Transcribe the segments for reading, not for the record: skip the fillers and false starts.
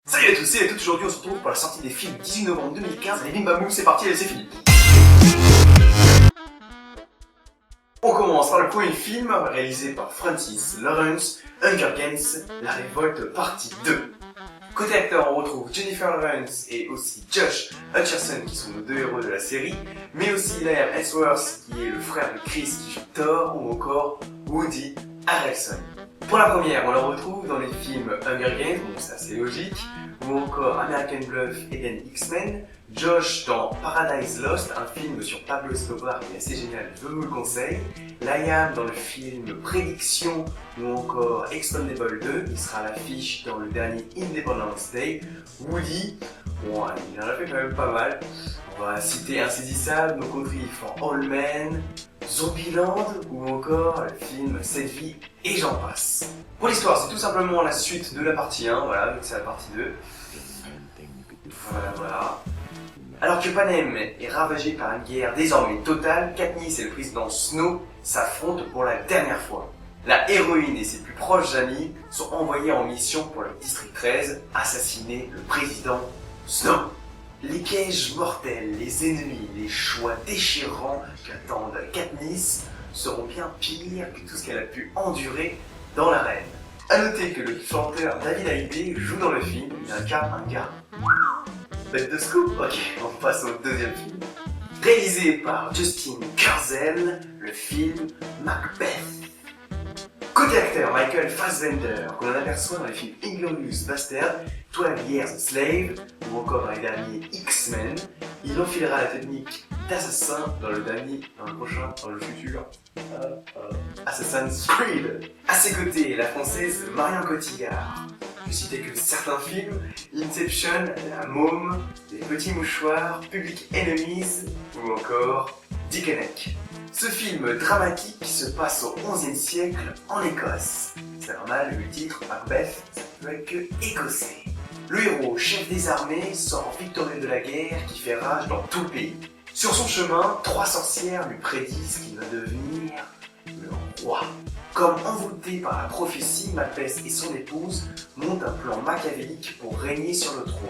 Salut à tous et à toutes, aujourd'hui on se retrouve pour la sortie des films 18 novembre 2015. Allez bim bam boum, c'est parti, allez c'est fini. On commence par le premier film réalisé par Francis Lawrence, Hunger Games, La Révolte partie 2. Côté acteur, on retrouve Jennifer Lawrence et aussi Josh Hutcherson qui sont nos deux héros de la série, mais aussi Liam Hemsworth qui est le frère de Chris qui joue Thor, ou encore Woody Harrelson. Pour la première, on la retrouve dans les films Hunger Games, donc c'est assez logique, ou encore American Bluff et then X-Men, Josh dans Paradise Lost, un film sur Pablo Escobar qui est assez génial, je vous le conseille, Liam dans le film Prédiction ou encore Expendable 2, qui sera à l'affiche dans le dernier Independence Day, Woody, bon, il en a fait quand même pas mal, on va citer Insaisissable, No Country for All Men, Zombieland ou encore le film Cette vie et j'en passe. Pour l'histoire, c'est tout simplement la suite de la partie 1, voilà, donc c'est la partie 2. Voilà. Alors que Panem est ravagé par une guerre désormais totale, Katniss et le président Snow s'affrontent pour la dernière fois. La héroïne et ses plus proches amis sont envoyés en mission pour le district 13, assassiner le président Snow. Les pièges mortels, les ennemis, les choix déchirants qu'attendent Katniss seront bien pires que tout ce qu'elle a pu endurer dans l'arène. A noter que le chanteur David Hallyday joue dans le film, il incarne un gars. Bête de scoop? Ok, on passe au deuxième film. Réalisé par Justin Kurzel, le film Macbeth. Côté acteur, Michael Fassbender, qu'on aperçoit dans les films Inglourious Basterds, 12 Years a Slave, ou encore dans les derniers X-Men, il enfilera la technique d'assassin dans le futur Assassin's Creed. À ses côtés, la française Marion Cotillard. Je citais que certains films, Inception, La Môme, Les Petits Mouchoirs, Public Enemies, ou encore Dickeneck. Ce film dramatique se passe au XIe siècle en Écosse. C'est normal, le titre Macbeth, ça peut être que écossais. Le héros, chef des armées, sort victorieux de la guerre qui fait rage dans tout le pays. Sur son chemin, 3 sorcières lui prédisent qu'il va devenir le roi. Comme envoûté par la prophétie, Macbeth et son épouse montent un plan machiavélique pour régner sur le trône,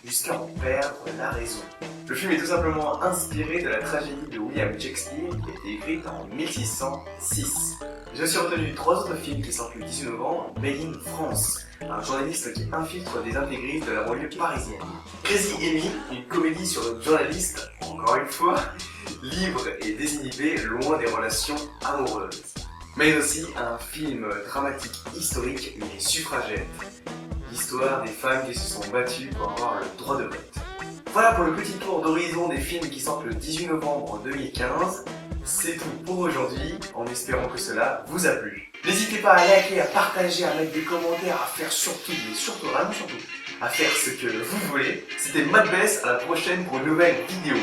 jusqu'à en perdre la raison. Le film est tout simplement inspiré de la tragédie de William Shakespeare qui a été écrite en 1606. J'ai aussi retenu 3 autres films qui sortent le 18 novembre, Made in France, un journaliste qui infiltre des intégristes de la banlieue parisienne. Crazy Amy, une comédie sur une journaliste, encore une fois, libre et désinhibée, loin des relations amoureuses. Mais aussi un film dramatique historique, Les Suffragettes, l'histoire des femmes qui se sont battues pour avoir le droit de vote. Voilà pour le petit tour d'horizon des films qui sortent le 18 novembre 2015. C'est tout pour aujourd'hui, en espérant que cela vous a plu. N'hésitez pas à liker, à partager, à mettre des commentaires, à faire surtout, à faire ce que vous voulez. C'était Macbeth, à la prochaine pour une nouvelle vidéo.